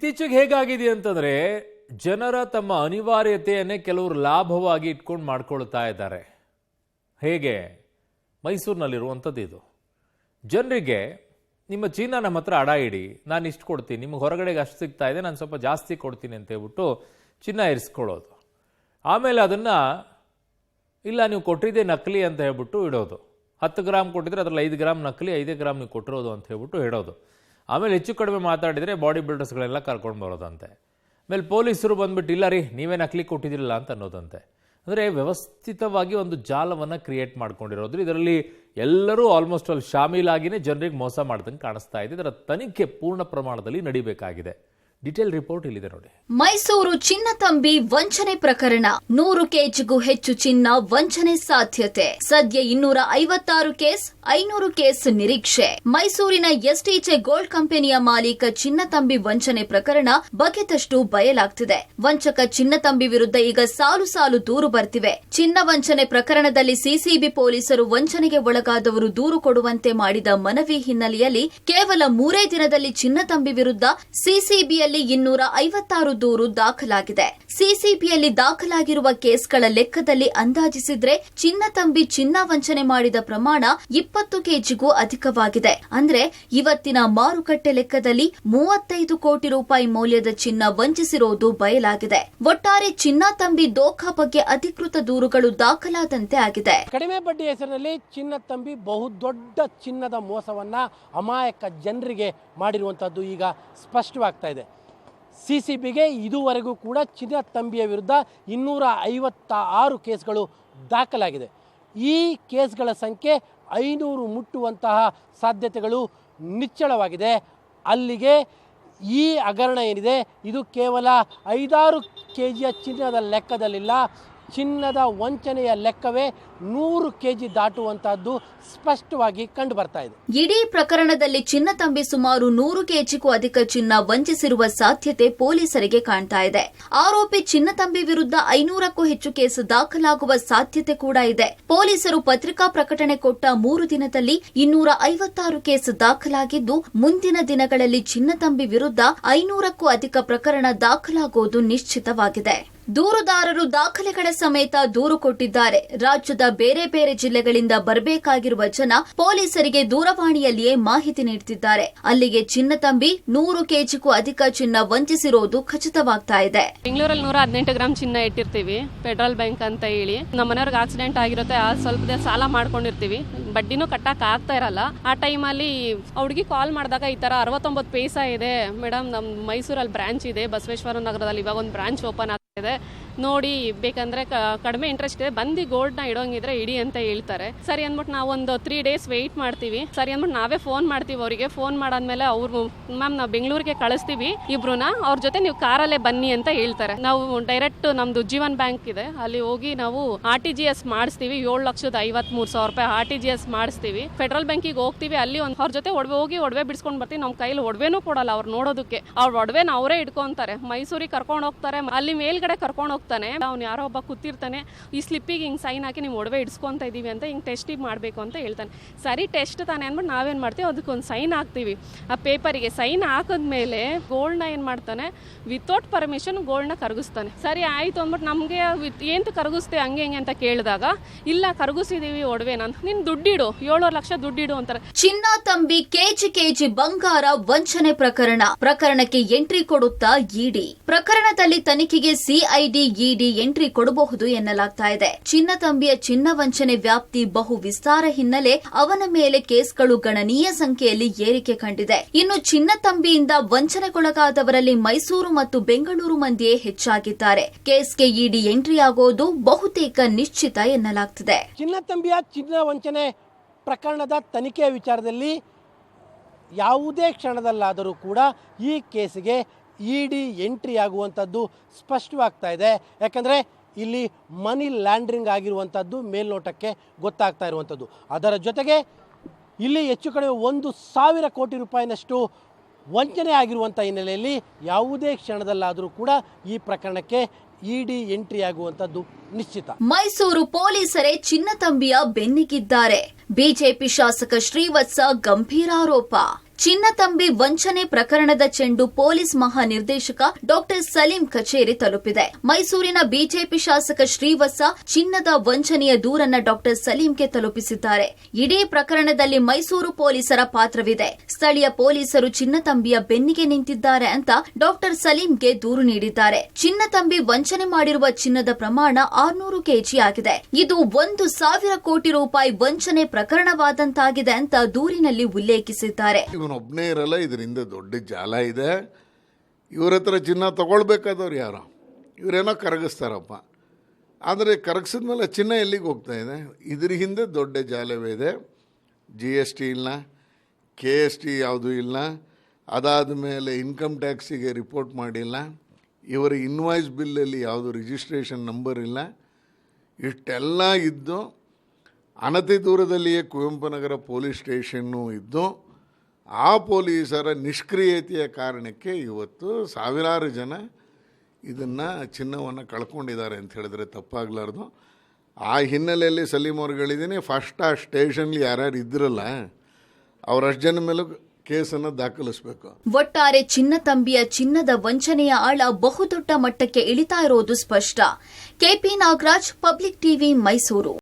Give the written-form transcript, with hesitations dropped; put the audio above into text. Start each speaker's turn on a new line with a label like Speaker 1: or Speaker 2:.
Speaker 1: ಇತ್ತೀಚೆಗೆ ಹೇಗಾಗಿದೆ ಅಂತಂದ್ರೆ ಜನರ ತಮ್ಮ ಅನಿವಾರ್ಯತೆಯನ್ನೇ ಕೆಲವರು ಲಾಭವಾಗಿ ಇಟ್ಕೊಂಡು ಮಾಡ್ಕೊಳ್ತಾ ಇದ್ದಾರೆ. ಹೇಗೆ? ಮೈಸೂರಿನಲ್ಲಿರುವಂಥದ್ದು ಇದು. ಜನರಿಗೆ ನಿಮ್ಮ ಚಿನ್ನ ನಮ್ಮ ಹತ್ರ ಅಡ ಇಡಿ, ನಾನು ಇಷ್ಟು ಕೊಡ್ತೀನಿ, ನಿಮ್ಗೆ ಹೊರಗಡೆಗೆ ಅಷ್ಟು ಸಿಗ್ತಾ ಇದೆ, ನಾನು ಸ್ವಲ್ಪ ಜಾಸ್ತಿ ಕೊಡ್ತೀನಿ ಅಂತ ಹೇಳ್ಬಿಟ್ಟು ಚಿನ್ನ ಇರಿಸ್ಕೊಳ್ಳೋದು. ಆಮೇಲೆ ಅದನ್ನು ಇಲ್ಲ ನೀವು ಕೊಟ್ಟಿದ್ದೆ ನಕಲಿ ಅಂತ ಹೇಳ್ಬಿಟ್ಟು ಇಡೋದು. 10 ಗ್ರಾಮ್ ಕೊಟ್ಟಿದ್ರೆ ಅದರಲ್ಲಿ 5 ಗ್ರಾಮ್ ನಕಲಿ, 5 ಗ್ರಾಮ್ ನೀವು ಕೊಟ್ಟಿರೋದು ಅಂತ ಹೇಳ್ಬಿಟ್ಟು ಹೇಳೋದು. ಆಮೇಲೆ ಹೆಚ್ಚು ಕಡಿಮೆ ಮಾತಾಡಿದರೆ ಬಾಡಿ ಬಿಲ್ಡರ್ಸ್ಗಳೆಲ್ಲ ಕರ್ಕೊಂಡು ಬರೋದಂತೆ. ಆಮೇಲೆ ಪೊಲೀಸರು ಬಂದ್ಬಿಟ್ಟು ಇಲ್ಲ ರೀ ನೀವೇ ನಕಲಿ ಕೊಟ್ಟಿದ್ದಿರಲ್ಲ ಅಂತ ಅನ್ನೋದಂತೆ. ಅಂದರೆ ವ್ಯವಸ್ಥಿತವಾಗಿ ಒಂದು ಜಾಲವನ್ನು ಕ್ರಿಯೇಟ್ ಮಾಡ್ಕೊಂಡಿರೋದು. ಇದರಲ್ಲಿ ಎಲ್ಲರೂ ಆಲ್ಮೋಸ್ಟ್ ಅಲ್ಲಿ ಶಾಮೀಲಾಗಿಯೇ ಜನರಿಗೆ ಮೋಸ ಮಾಡ್ದಂಗೆ ಕಾಣಿಸ್ತಾ ಇದೆ. ಇದರ ತನಿಖೆ ಪೂರ್ಣ ಪ್ರಮಾಣದಲ್ಲಿ ನಡೀಬೇಕಾಗಿದೆ. ಡೀಟೇಲ್ ರಿಪೋರ್ಟ್ ಇಲ್ಲಿದೆ ನೋಡಿ.
Speaker 2: ಮೈಸೂರು ಚಿನ್ನತಂಬಿ ವಂಚನೆ ಪ್ರಕರಣ. 100 ಕೆಜಿಗೂ ಹೆಚ್ಚು ಚಿನ್ನ ವಂಚನೆ ಸಾಧ್ಯತೆ. ಸದ್ಯ 256 ಕೇಸ್, 500 ಕೇಸ್ ನಿರೀಕ್ಷೆ. ಮೈಸೂರಿನ ಎಸ್ಟಿಜೆ ಗೋಲ್ಡ್ ಕಂಪನಿಯ ಮಾಲೀಕ ಚಿನ್ನತಂಬಿ ವಂಚನೆ ಪ್ರಕರಣ ಬಗೆದಷ್ಟು ಬಯಲಾಗ್ತಿದೆ. ವಂಚಕ ಚಿನ್ನತಂಬಿ ವಿರುದ್ಧ ಈಗ ಸಾಲು ಸಾಲು ದೂರು ಬರ್ತಿವೆ. ಚಿನ್ನ ವಂಚನೆ ಪ್ರಕರಣದಲ್ಲಿ ಸಿಸಿಬಿ ಪೊಲೀಸರು ವಂಚನೆಗೆ ಒಳಗಾದವರು ದೂರು ಕೊಡುವಂತೆ ಮಾಡಿದ ಮನವಿ ಹಿನ್ನೆಲೆಯಲ್ಲಿ ಕೇವಲ 3 ದಿನದಲ್ಲಿ ಚಿನ್ನತಂಬಿ ವಿರುದ್ಧ ಸಿಸಿಬಿಯಲ್ಲಿ 256 ದೂರು ದಾಖಲಾಗಿದೆ. ಸಿಸಿಬಿಯಲ್ಲಿ ದಾಖಲಾಗಿರುವ ಕೇಸ್ಗಳ ಲೆಕ್ಕದಲ್ಲಿ ಅಂದಾಜಿಸಿದ್ರೆ ಚಿನ್ನತಂಬಿ ಚಿನ್ನ ವಂಚನೆ ಮಾಡಿದ ಪ್ರಮಾಣ 20 ಕೆಜಿಗೂ ಅಧಿಕವಾಗಿದೆ. ಅಂದ್ರೆ ಇವತ್ತಿನ ಮಾರುಕಟ್ಟೆ ಲೆಕ್ಕದಲ್ಲಿ 35 ಕೋಟಿ ರೂಪಾಯಿ ಮೌಲ್ಯದ ಚಿನ್ನ ವಂಚಿಸಿರೋದು ಬಯಲಾಗಿದೆ. ಒಟ್ಟಾರೆ ಚಿನ್ನತಂಬಿ ದೋಖಾ ಬಗ್ಗೆ ಅಧಿಕೃತ ದೂರುಗಳು ದಾಖಲಾದಂತೆ ಆಗಿದೆ.
Speaker 3: ಕಡಿಮೆ ಬಡ್ಡಿ ಹೆಸರಿನಲ್ಲಿ ಚಿನ್ನತಂಬಿ ಬಹುದೊಡ್ಡ ಚಿನ್ನದ ಮೋಸವನ್ನ ಅಮಾಯಕ ಜನರಿಗೆ ಮಾಡಿರುವಂತದ್ದು ಈಗ ಸ್ಪಷ್ಟವಾಗ್ತಾ ಇದೆ. ಸಿಸಿಬಿಗೆ ಇದುವರೆಗೂ ಕೂಡ ಚಿನ್ನತಂಬಿಯ ವಿರುದ್ಧ 256 ಕೇಸ್ಗಳು ದಾಖಲಾಗಿದೆ. ಈ ಕೇಸ್ಗಳ ಸಂಖ್ಯೆ 500 ಮುಟ್ಟುವಂತಹ ಸಾಧ್ಯತೆಗಳು ನಿಚ್ಚಳವಾಗಿದೆ. ಅಲ್ಲಿಗೆ ಈ ಹಗರಣ ಏನಿದೆ ಇದು ಕೇವಲ 5-6 ಕೆಜಿಯ ಚಿನ್ನದ ಲೆಕ್ಕದಲ್ಲಿಲ್ಲ. ಚಿನ್ನದ ವಂಚನೆಯ ಲೆಕ್ಕವೇ 100 ಕೆಜಿ ದಾಟುವಂತಹದ್ದು ಸ್ಪಷ್ಟವಾಗಿ ಕಂಡು ಬರ್ತಾ ಇದೆ.
Speaker 2: ಇಡೀ ಪ್ರಕರಣದಲ್ಲಿ ಚಿನ್ನತಂಬಿ ಸುಮಾರು 100 ಕೆಜಿಗೂ ಅಧಿಕ ಚಿನ್ನ ವಂಚಿಸಿರುವ ಸಾಧ್ಯತೆ ಪೊಲೀಸರಿಗೆ ಕಾಣ್ತಾ ಇದೆ. ಆರೋಪಿ ಚಿನ್ನತಂಬಿ ವಿರುದ್ಧ 500ಕ್ಕೂ ಹೆಚ್ಚು ಕೇಸ್ ದಾಖಲಾಗುವ ಸಾಧ್ಯತೆ ಕೂಡ ಇದೆ. ಪೊಲೀಸರು ಪತ್ರಿಕಾ ಪ್ರಕಟಣೆ ಕೊಟ್ಟ 3 ದಿನದಲ್ಲಿ 256 ಕೇಸ್ ದಾಖಲಾಗಿದ್ದು, ಮುಂದಿನ ದಿನಗಳಲ್ಲಿ ಚಿನ್ನತಂಬಿ ವಿರುದ್ಧ 500ಕ್ಕೂ ಅಧಿಕ ಪ್ರಕರಣ ದಾಖಲಾಗುವುದು ನಿಶ್ಚಿತವಾಗಿದೆ. ದೂರುದಾರರು ದಾಖಲೆಗಳ ಸಮೇತ ದೂರು ಕೊಟ್ಟಿದ್ದಾರೆ. ರಾಜ್ಯದ ಬೇರೆ ಬೇರೆ ಜಿಲ್ಲೆಗಳಿಂದ ಬರಬೇಕಾಗಿರುವ ಜನ ಪೊಲೀಸರಿಗೆ ದೂರವಾಣಿಯಲ್ಲಿಯೇ ಮಾಹಿತಿ ನೀಡುತ್ತಿದ್ದಾರೆ. ಅಲ್ಲಿಗೆ ಚಿನ್ನತಂಬಿ 100 ಕೆಜಿಗೂ ಅಧಿಕ ಚಿನ್ನ ವಂಚಿಸಿರೋದು ಖಚಿತವಾಗ್ತಾ ಇದೆ.
Speaker 4: ಬೆಂಗಳೂರಲ್ಲಿ 118 ಗ್ರಾಮ್ ಚಿನ್ನ ಇಟ್ಟಿರ್ತೀವಿ, ಪೆಟ್ರೋಲ್ ಬ್ಯಾಂಕ್ ಅಂತ ಹೇಳಿ. ನಮ್ಮ ಮನೆಯವ್ರಿಗೆ ಆಕ್ಸಿಡೆಂಟ್ ಆಗಿರುತ್ತೆ, ಆ ಸ್ವಲ್ಪ ಸಾಲ ಮಾಡ್ಕೊಂಡಿರ್ತೀವಿ, ಬಡ್ಡಿನೂ ಕಟ್ಟಕ್ ಆಗ್ತಾ ಇರಲ್ಲ. ಆ ಟೈಮಲ್ಲಿ ಹುಡುಗಿ ಕಾಲ್ ಮಾಡಿದಾಗ ಈ ತರ 69 ಪೈಸಾ ಇದೆ ಮೇಡಮ್, ನಮ್ ಮೈಸೂರಲ್ಲಿ ಬ್ರಾಂಚ್ ಇದೆ, ಬಸವೇಶ್ವರ ನಗರದಲ್ಲಿ ಇವಾಗ ಒಂದು ಬ್ರಾಂಚ್ ಓಪನ್ ಇದೆ, ನೋಡಿ ಬೇಕಂದ್ರೆ ಕಡಿಮೆ ಇಂಟ್ರೆಸ್ಟ್ ಇದೆ, ಬಂದು ಗೋಲ್ಡ್ ನ ಇಡೋಂಗಿದ್ರೆ ಇಡಿ ಅಂತ ಹೇಳ್ತಾರೆ. ಸರಿ ಅಂದ್ಬಿಟ್ಟು ನಾವು ಒಂದು 3 ಡೇಸ್ ವೆಯ್ಟ್ ಮಾಡ್ತೀವಿ. ಸರಿ ಅಂದ್ಬಿಟ್ಟು ನಾವೇ ಫೋನ್ ಮಾಡ್ತೀವಿ ಅವರಿಗೆ. ಫೋನ್ ಮಾಡಾದ್ಮೇಲೆ ಅವ್ರು ಮ್ಯಾಮ್ ನಾವು ಬೆಂಗಳೂರಿಗೆ ಕಳಿಸ್ತೀವಿ ಇಬ್ರುನ, ಅವ್ರ ಜೊತೆ ನೀವು ಕಾರಲ್ಲೇ ಬನ್ನಿ ಅಂತ ಹೇಳ್ತಾರೆ. ನಾವು ಡೈರೆಕ್ಟ್ ನಮ್ದು ಜೀವನ್ ಬ್ಯಾಂಕ್ ಇದೆ, ಅಲ್ಲಿ ಹೋಗಿ ನಾವು RTGS ಮಾಡಿಸ್ತೀವಿ. 7,53,000 ರೂಪಾಯಿ RTGS ಮಾಡಿಸ್ತೀವಿ. ಫೆಡರಲ್ ಬ್ಯಾಂಕಿಗೆ ಹೋಗ್ತೀವಿ, ಅಲ್ಲಿ ಅವ್ರ ಜೊತೆ ಒಡವೆ ಬಿಡಿಸ್ಕೊಂಡು ಬರ್ತೀವಿ. ನಮ್ಮ ಕೈಲಿ ಒಡವೆನೂ ಕೊಡಲ್ಲ ಅವ್ರು ನೋಡೋದಕ್ಕೆ. ಅವ್ರ ಒಡವೆನ ಅವರೇ ಇಟ್ಕೊಂತಾರೆ. ಮೈಸೂರಿಗೆ ಕರ್ಕೊಂಡು ಹೋಗ್ತಾರೆ, ಅಲ್ಲಿ ಮೇಲ್ಗಡೆ ಕರ್ಕೊಂಡು ಹೋಗ್ತಾನೆ. ಅವ್ನು ಯಾರೋ ಒಬ್ಬ ಕೂತಿರ್ತಾನೆ, ಈ ಸ್ಲಿಪ್ಪಿಗೆ ಹಿಂಗ್ ಸೈನ್ ಹಾಕಿ ನೀವು ಒಡವೆ ಇಡ್ಸ್ಕೊಂತ ಇದೀವಿ ಅಂತ ಹಿಂಗ್ ಟೆಸ್ಟ್ ಮಾಡಬೇಕು ಅಂತ ಹೇಳ್ತಾನೆ. ಸರಿ ಟೆಸ್ಟ್ ತಾನೆ ಅಂದ್ಬಿಟ್ಟು ನಾವೇನ್ ಮಾಡ್ತೀವಿ, ಅದಕ್ಕೊಂದು ಸೈನ್ ಹಾಕ್ತೀವಿ. ಆ ಪೇಪರಿಗೆ ಸೈನ್ ಹಾಕಿದ್ಮೇಲೆ ಗೋಲ್ಡ್ನ ಏನ್ ಮಾಡ್ತಾನೆ, ವಿತೌಟ್ ಪರ್ಮಿಷನ್ ಗೋಲ್ಡ್ನ ಕರಗಿಸ್ತಾನೆ. ಸರಿ ಆಯ್ತು ಅಂದ್ಬಿಟ್ಟು ನಮ್ಗೆ ಏನ್ ಕರಗಿಸ್ತೆ ಹಂಗೆ ಹೆಂಗೆ ಅಂತ ಕೇಳಿದಾಗ, ಇಲ್ಲ ಕರಗಿಸಿದೀವಿ ಒಡವೆನ, ನೀನ್ ದುಡ್ಡಿಡು 7 ಲಕ್ಷ ದುಡ್ಡಿಡು ಅಂತಾರೆ.
Speaker 2: ಚಿನ್ನತಂಬಿ ಕೆಜಿ ಬಂಗಾರ ವಂಚನೆ ಪ್ರಕರಣಕ್ಕೆ ಎಂಟ್ರಿ ಕೊಡುತ್ತಾ ಇಡಿ. ಪ್ರಕರಣದಲ್ಲಿ ತನಿಖೆಗೆ ಸಿಐಡಿ ಇಡಿ ಎಂಟ್ರಿ ಕೊಡಬಹುದು ಎನ್ನಲಾಗ್ತಾ ಇದೆ. ಚಿನ್ನತಂಬಿಯ ಚಿನ್ನ ವಂಚನೆ ವ್ಯಾಪ್ತಿ ಬಹು ವಿಸ್ತಾರ ಹಿನ್ನೆಲೆ ಅವನ ಮೇಲೆ ಕೇಸ್ಗಳು ಗಣನೀಯ ಸಂಖ್ಯೆಯಲ್ಲಿ ಏರಿಕೆ ಕಂಡಿದೆ. ಇನ್ನು ಚಿನ್ನತಂಬಿಯಿಂದ ವಂಚನೆಗೊಳಗಾದವರಲ್ಲಿ ಮೈಸೂರು ಮತ್ತು ಬೆಂಗಳೂರು ಮಂದಿಯೇ ಹೆಚ್ಚಾಗಿದ್ದಾರೆ. ಕೇಸ್ಗೆ ಇಡಿ ಎಂಟ್ರಿ ಆಗೋದು ಬಹುತೇಕ ನಿಶ್ಚಿತ ಎನ್ನಲಾಗ್ತಿದೆ.
Speaker 3: ಚಿನ್ನತಂಬಿಯ ಚಿನ್ನ ವಂಚನೆ ಪ್ರಕರಣದ ತನಿಖೆಯ ವಿಚಾರದಲ್ಲಿ ಯಾವುದೇ ಕ್ಷಣದಲ್ಲಾದರೂ ಕೂಡ ಈ ಕೇಸಿಗೆ ಇಡಿ ಎಂಟ್ರಿ ಆಗುವಂಥದ್ದು ಸ್ಪಷ್ಟವಾಗ್ತಾ ಇದೆ. ಯಾಕಂದರೆ ಇಲ್ಲಿ ಮನಿ ಲ್ಯಾಂಡ್ರಿಂಗ್ ಆಗಿರುವಂಥದ್ದು ಮೇಲ್ನೋಟಕ್ಕೆ ಗೊತ್ತಾಗ್ತಾ ಇರುವಂಥದ್ದು. ಅದರ ಜೊತೆಗೆ ಇಲ್ಲಿ ಹೆಚ್ಚು ಕಡಿಮೆ 1,000 ಕೋಟಿ ರೂಪಾಯಿನಷ್ಟು ವಂಚನೆ ಆಗಿರುವಂಥ ಹಿನ್ನೆಲೆಯಲ್ಲಿ ಯಾವುದೇ ಕ್ಷಣದಲ್ಲಾದರೂ ಕೂಡ ಈ ಪ್ರಕರಣಕ್ಕೆ ಇಡಿ ಎಂಟ್ರಿ ಆಗುವಂಥದ್ದು ನಿಶ್ಚಿತ.
Speaker 2: ಮೈಸೂರು ಪೊಲೀಸರೇ ಚಿನ್ನತಂಬಿಯ ಬೆನ್ನಿಗಿದ್ದಾರೆ. ಬಿಜೆಪಿ ಶಾಸಕ ಶ್ರೀವತ್ಸ ಗಂಭೀರ ಆರೋಪ. ಚಿನ್ನತಂಬಿ ವಂಚನೆ ಪ್ರಕರಣದ ಚೆಂಡು ಪೊಲೀಸ್ ಮಹಾನಿರ್ದೇಶಕ ಡಾಕ್ಟರ್ ಸಲೀಂ ಕಚೇರಿ ತಲುಪಿದೆ. ಮೈಸೂರಿನ ಬಿಜೆಪಿ ಶಾಸಕ ಶ್ರೀವತ್ಸ ಚಿನ್ನದ ವಂಚನೆಯ ದೂರನ್ನ ಡಾಕ್ಟರ್ ಸಲೀಂಗೆ ತಲುಪಿಸಿದ್ದಾರೆ. ಇಡೀ ಪ್ರಕರಣದಲ್ಲಿ ಮೈಸೂರು ಪೊಲೀಸರ ಪಾತ್ರವಿದೆ. ಸ್ಥಳೀಯ ಪೊಲೀಸರು ಚಿನ್ನತಂಬಿಯ ಬೆನ್ನಿಗೆ ನಿಂತಿದ್ದಾರೆ ಅಂತ ಡಾಕ್ಟರ್ ಸಲೀಂಗೆ ದೂರು ನೀಡಿದ್ದಾರೆ. ಚಿನ್ನತಂಬಿ ವಂಚನೆ ಮಾಡಿರುವ ಚಿನ್ನದ ಪ್ರಮಾಣ 600 ಕೆಜಿ ಆಗಿದೆ. ಇದು 1,000 ಕೋಟಿ ರೂಪಾಯಿ ವಂಚನೆ ಪ್ರಕರಣವಾದಂತಾಗಿದೆ ಅಂತ ದೂರಿನಲ್ಲಿ ಉಲ್ಲೇಖಿಸಿದ್ದಾರೆ.
Speaker 5: ಒಬ್ಬನೇ ಇರಲ್ಲ, ಇದರಿಂದ ದೊಡ್ಡ ಜಾಲ ಇದೆ. ಇವ್ರ ಹತ್ರ ಚಿನ್ನ ತಗೊಳ್ಬೇಕಾದವ್ರು ಯಾರು? ಇವರೇನೋ ಕರಗಿಸ್ತಾರಪ್ಪ. ಆದರೆ ಕರಗಿಸಿದ್ಮೇಲೆ ಚಿನ್ನ ಎಲ್ಲಿಗೆ ಹೋಗ್ತಾ ಇದೆ? ಇದ್ರ ಹಿಂದೆ ದೊಡ್ಡ ಜಾಲವೇ ಇದೆ. GST ಇಲ್ಲ, KST ಯಾವುದೂ ಇಲ್ಲ. ಅದಾದ ಮೇಲೆ ಇನ್ಕಮ್ ಟ್ಯಾಕ್ಸಿಗೆ ರಿಪೋರ್ಟ್ ಮಾಡಿಲ್ಲ. ಇವರ ಇನ್ವಾಯ್ಸ್ ಬಿಲ್ಲಲ್ಲಿ ಯಾವುದು ರಿಜಿಸ್ಟ್ರೇಷನ್ ನಂಬರ್ ಇಲ್ಲ. ಇಷ್ಟೆಲ್ಲ ಇದ್ದು ಅನತಿ ದೂರದಲ್ಲಿಯೇ ಕುವೆಂಪು ನಗರ ಪೊಲೀಸ್ ಸ್ಟೇಷನ್ನು ಇದ್ದು ಆ ಪೊಲೀಸರ ನಿಷ್ಕ್ರಿಯತೆಯ ಕಾರಣಕ್ಕೆ ಇವತ್ತು ಸಾವಿರಾರು ಜನ ಇದನ್ನು ಚಿನ್ನವನ್ನು ಕಳ್ಕೊಂಡಿದ್ದಾರೆ ಅಂತ ಹೇಳಿದ್ರೆ ತಪ್ಪಾಗಲಾರ್ದು. ಆ ಹಿನ್ನೆಲೆಯಲ್ಲಿ ಸಲೀಂ ಅವ್ರಿಗೆ ಹೇಳಿದ್ದೀನಿ, ಫಸ್ಟ್ ಆ ಸ್ಟೇಷನ್ಲಿ ಯಾರ್ಯಾರು ಇದ್ರಲ್ಲ ಅವರಷ್ಟು ಜನ ಮೇಲೂ ಕೇಸನ್ನು ದಾಖಲಿಸಬೇಕು.
Speaker 2: ಒಟ್ಟಾರೆ ಚಿನ್ನತಂಬಿಯ ಚಿನ್ನದ ವಂಚನೆಯ ಆಳ ಬಹುದೊಡ್ಡ ಮಟ್ಟಕ್ಕೆ ಇಳಿತಾ ಇರೋದು ಸ್ಪಷ್ಟ. KP Nagaraj, public TV, Mysuru.